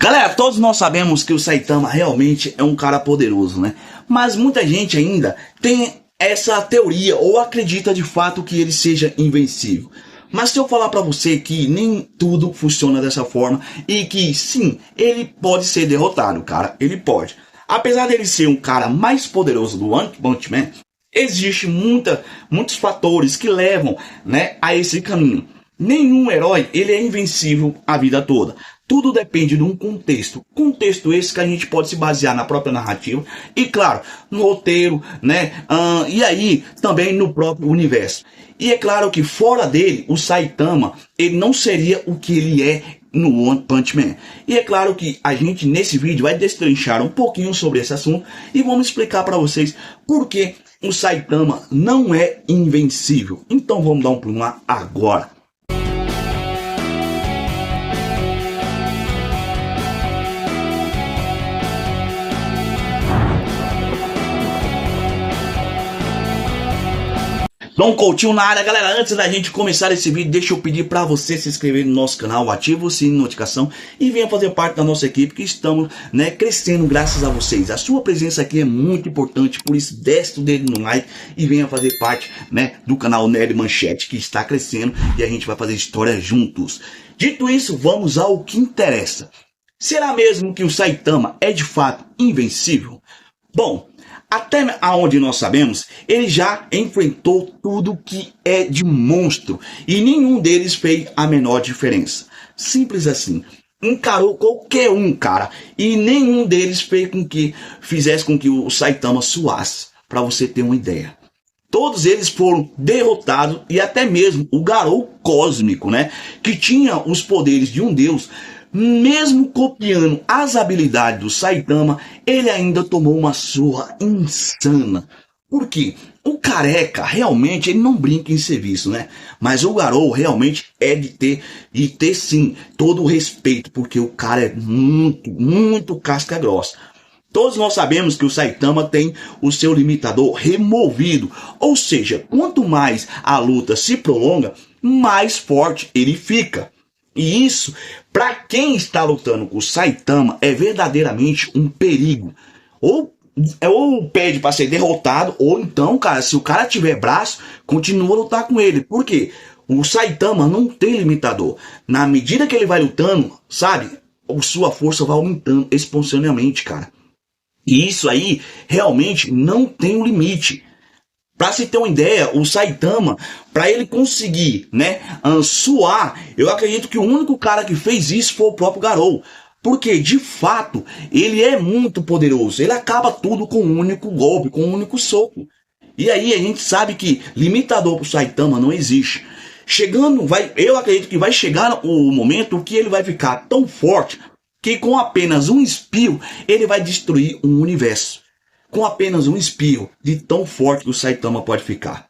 Galera, todos nós sabemos que o Saitama realmente é um cara poderoso, né? Mas muita gente ainda tem essa teoria ou acredita de fato que ele seja invencível. Mas se eu falar pra você que nem tudo funciona dessa forma e que sim, ele pode ser derrotado, cara, ele pode. Apesar dele ser um cara mais poderoso do One Punch Man, existe muitos fatores que levam, né, a esse caminho. Nenhum herói ele é invencível a vida toda. Tudo depende de um contexto. Contexto esse que a gente pode se basear na própria narrativa e, claro, no roteiro, né? E aí também no próprio universo. E é claro que fora dele, o Saitama, ele não seria o que ele é no One Punch Man. E é claro que a gente nesse vídeo vai destrinchar um pouquinho sobre esse assunto e vamos explicar para vocês por que o Saitama não é invencível. Então vamos dar um pulo lá agora. Dom Coutinho na área, galera. Antes da gente começar esse vídeo, deixa eu pedir para você se inscrever no nosso canal, ativa o sininho de notificação e venha fazer parte da nossa equipe, que estamos, né, crescendo graças a vocês. A sua presença aqui é muito importante, por isso desce o dedo no like e venha fazer parte, né, do canal Nerd Manchete, que está crescendo e a gente vai fazer história juntos. Dito isso, vamos ao que interessa. Será mesmo que o Saitama é de fato invencível? Bom, até aonde nós sabemos, ele já enfrentou tudo que é de monstro e nenhum deles fez a menor diferença. Simples assim. Encarou qualquer um, cara, e nenhum deles fizesse com que o Saitama suasse, para você ter uma ideia. Todos eles foram derrotados e até mesmo o Garou Cósmico, né, que tinha os poderes de um deus. Mesmo copiando as habilidades do Saitama, ele ainda tomou uma surra insana. Por quê? O careca realmente ele não brinca em serviço, né? Mas o Garou realmente é de ter sim todo o respeito, porque o cara é muito casca grossa. Todos nós sabemos que o Saitama tem o seu limitador removido, ou seja, quanto mais a luta se prolonga, mais forte ele fica. E isso, para quem está lutando com o Saitama, é verdadeiramente um perigo. Ou pede para ser derrotado, ou então, cara, se o cara tiver braço, continua a lutar com ele. Por quê? O Saitama não tem limitador. Na medida que ele vai lutando, sabe, a sua força vai aumentando exponencialmente, cara. E isso aí realmente não tem um limite. Para se ter uma ideia, o Saitama, para ele conseguir, né, suar, eu acredito que o único cara que fez isso foi o próprio Garou. Porque, de fato, ele é muito poderoso. Ele acaba tudo com um único golpe, com um único soco. E aí a gente sabe que limitador para o Saitama não existe. Eu acredito que vai chegar o momento que ele vai ficar tão forte que com apenas um espirro ele vai destruir um universo. Com apenas um espirro de tão forte que o Saitama pode ficar.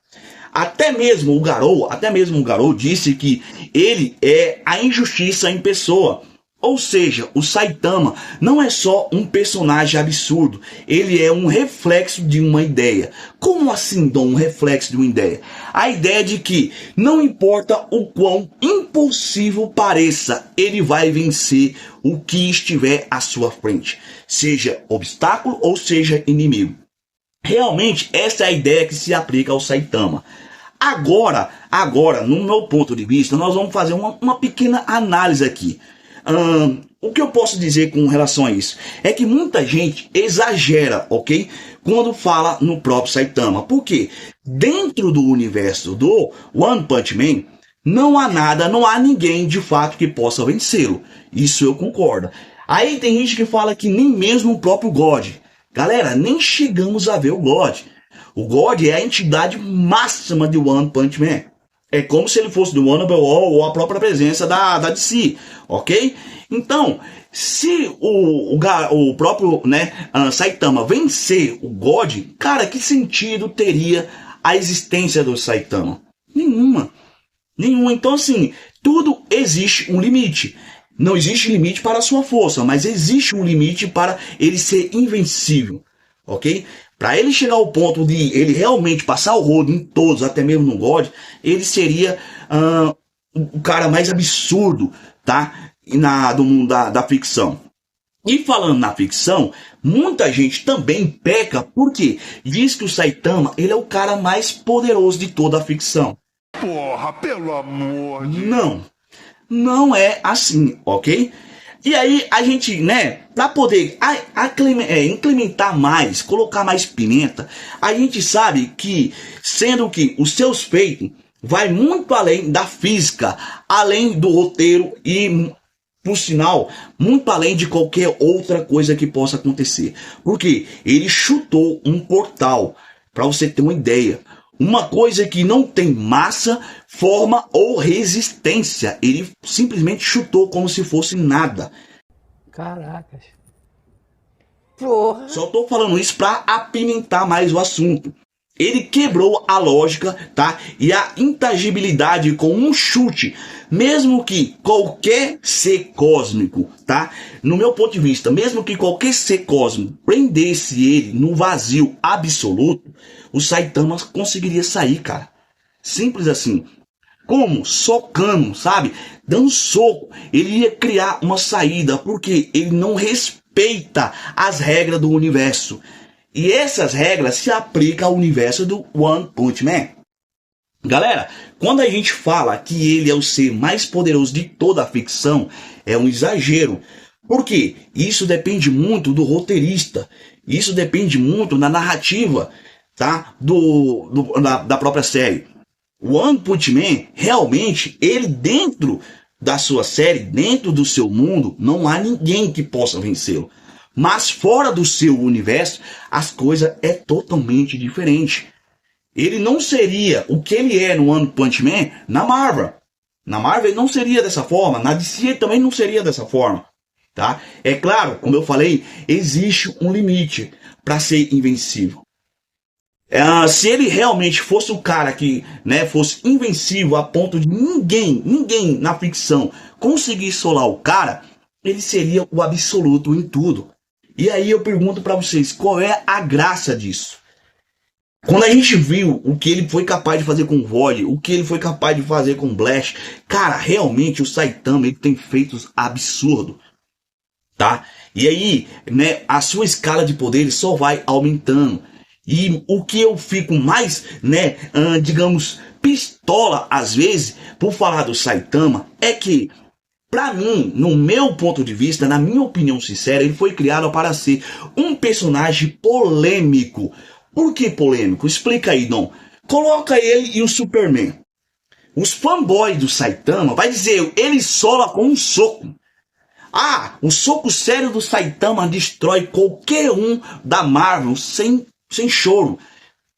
Até mesmo o Garou disse que ele é a injustiça em pessoa. Ou seja, o Saitama não é só um personagem absurdo, ele é um reflexo de uma ideia. Como assim, Dom, um reflexo de uma ideia? A ideia de que não importa o quão impossível pareça, ele vai vencer o que estiver à sua frente, seja obstáculo ou seja inimigo. Realmente, essa é a ideia que se aplica ao Saitama. Agora, no meu ponto de vista, nós vamos fazer uma pequena análise aqui. O que eu posso dizer com relação a isso? É que muita gente exagera, ok? Quando fala no próprio Saitama. Por quê? Dentro do universo do One Punch Man, não há ninguém de fato que possa vencê-lo. Isso eu concordo. Aí tem gente que fala que nem mesmo o próprio God. Galera, nem chegamos a ver o God. O God é a entidade máxima de One Punch Man. É como se ele fosse do One ou a própria presença da DC, ok? Então, se o próprio, né, Saitama vencer o God, cara, que sentido teria a existência do Saitama? Nenhuma. Então, assim, tudo existe um limite. Não existe limite para a sua força, mas existe um limite para ele ser invencível, ok? Para ele chegar ao ponto de ele realmente passar o rodo em todos, até mesmo no God, ele seria o cara mais absurdo, tá? Do mundo da ficção. E falando na ficção, muita gente também peca porque diz que o Saitama ele é o cara mais poderoso de toda a ficção. Porra, pelo amor de... Não, não é assim, ok? E aí a gente, né, para poder incrementar mais, colocar mais pimenta, a gente sabe que, sendo que os seus feitos vai muito além da física, além do roteiro e, por sinal, muito além de qualquer outra coisa que possa acontecer. Porque ele chutou um portal, para você ter uma ideia. Uma coisa que não tem massa, forma ou resistência. Ele simplesmente chutou como se fosse nada. Caracas. Porra. Só tô falando isso para apimentar mais o assunto. Ele quebrou a lógica, tá? E a intangibilidade com um chute. Mesmo que qualquer ser cósmico, tá? No meu ponto de vista, mesmo que qualquer ser cósmico prendesse ele no vazio absoluto, o Saitama conseguiria sair, cara. Simples assim. Como? Socando, sabe? Dando soco. Ele ia criar uma saída, porque ele não respeita as regras do universo. E essas regras se aplicam ao universo do One Punch Man. Galera, quando a gente fala que ele é o ser mais poderoso de toda a ficção, é um exagero. Porque isso depende muito do roteirista. Isso depende muito da narrativa, tá? Da própria série. O One Punch Man, realmente, ele dentro da sua série, dentro do seu mundo, não há ninguém que possa vencê-lo. Mas fora do seu universo, as coisas é totalmente diferente. Ele não seria o que ele é no One Punch Man na Marvel. Na Marvel ele não seria dessa forma, na DC ele também não seria dessa forma. Tá? É claro, como eu falei, existe um limite para ser invencível. Se ele realmente fosse o cara que, né, fosse invencível a ponto de ninguém na ficção conseguir solar o cara, ele seria o absoluto em tudo. E aí eu pergunto para vocês, qual é a graça disso? Quando a gente viu o que ele foi capaz de fazer com o Void, o que ele foi capaz de fazer com o Blast, cara, realmente o Saitama ele tem feitos absurdos, tá? E aí, né, a sua escala de poder só vai aumentando. E o que eu fico mais, né, digamos, pistola às vezes por falar do Saitama é que, pra mim, no meu ponto de vista, na minha opinião sincera, ele foi criado para ser um personagem polêmico. Por que polêmico? Explica aí, Dom. Coloca ele e o Superman. Os fanboys do Saitama vai dizer, ele sola com um soco. Ah, o soco sério do Saitama destrói qualquer um da Marvel sem choro.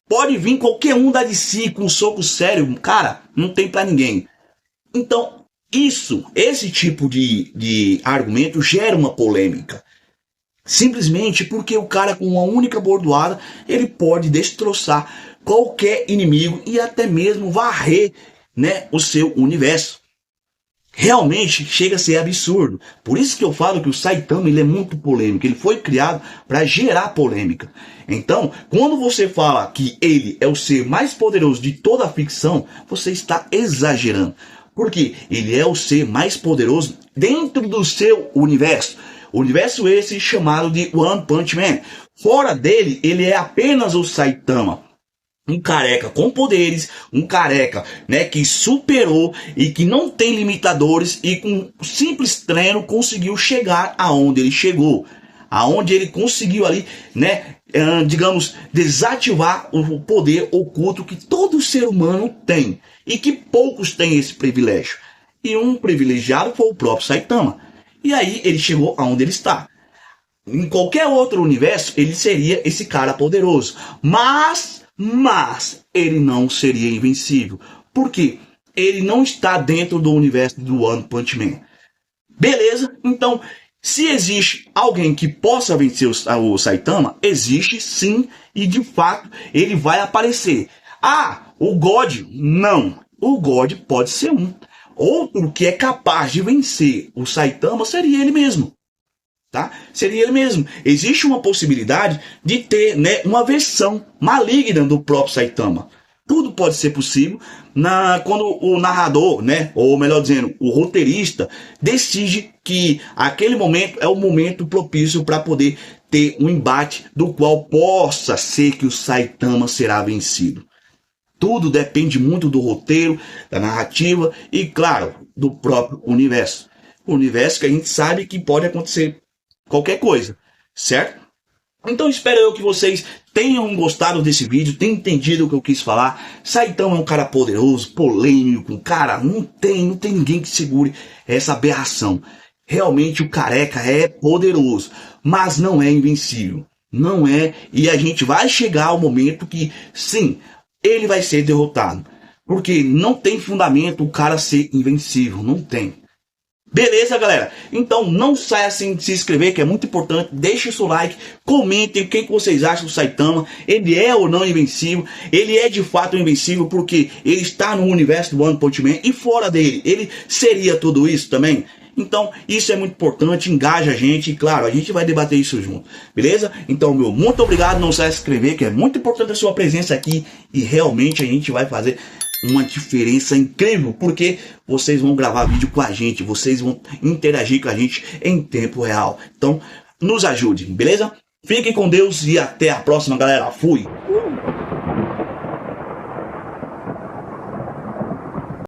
Pode vir qualquer um da DC com um soco sério, cara, não tem pra ninguém. Então, esse tipo de argumento gera uma polêmica. Simplesmente porque o cara com uma única bordoada, ele pode destroçar qualquer inimigo e até mesmo varrer, né, o seu universo. Realmente chega a ser absurdo. Por isso que eu falo que o Saitama ele é muito polêmico. Ele foi criado para gerar polêmica. Então, quando você fala que ele é o ser mais poderoso de toda a ficção, você está exagerando. Porque ele é o ser mais poderoso dentro do seu universo. Universo esse chamado de One Punch Man. Fora dele, ele é apenas o Saitama. Um careca com poderes, um careca, né, que superou e que não tem limitadores e com simples treino conseguiu chegar aonde ele chegou. Aonde ele conseguiu ali, né, digamos, desativar o poder oculto que todo ser humano tem. E que poucos têm esse privilégio. E um privilegiado foi o próprio Saitama. E aí ele chegou aonde ele está. Em qualquer outro universo, ele seria esse cara poderoso. Mas ele não seria invencível. Por quê? Ele não está dentro do universo do One Punch Man. Beleza? Então, se existe alguém que possa vencer o Saitama, existe sim, e de fato ele vai aparecer. Ah, o God? Não. O God pode ser um. Outro que é capaz de vencer o Saitama seria ele mesmo. Tá? Seria ele mesmo. Existe uma possibilidade de ter, né, uma versão maligna do próprio Saitama. Tudo pode ser possível quando o narrador, né, ou melhor dizendo, o roteirista decide que aquele momento é o momento propício para poder ter um embate do qual possa ser que o Saitama será vencido. Tudo depende muito do roteiro, da narrativa e, claro, do próprio universo. O universo que a gente sabe que pode acontecer qualquer coisa, certo? Então espero eu que vocês tenham gostado desse vídeo, tenham entendido o que eu quis falar. Saitama é um cara poderoso, polêmico, cara, não tem ninguém que segure essa aberração. Realmente o careca é poderoso, mas não é invencível. Não é, e a gente vai chegar ao momento que, sim, ele vai ser derrotado. Porque não tem fundamento o cara ser invencível, não tem. Beleza, galera? Então não saia sem se inscrever, que é muito importante. Deixe o seu like, comentem o que vocês acham do Saitama. Ele é ou não invencível? Ele é de fato invencível porque ele está no universo do One Punch Man e fora dele. Ele seria tudo isso também? Então isso é muito importante, engaja a gente e claro, a gente vai debater isso junto. Beleza? Então, meu, muito obrigado. Não saia de se inscrever, que é muito importante a sua presença aqui e realmente a gente vai fazer uma diferença incrível, porque vocês vão gravar vídeo com a gente, vocês vão interagir com a gente em tempo real. Então, nos ajude, beleza? Fiquem com Deus e até a próxima, galera. Fui!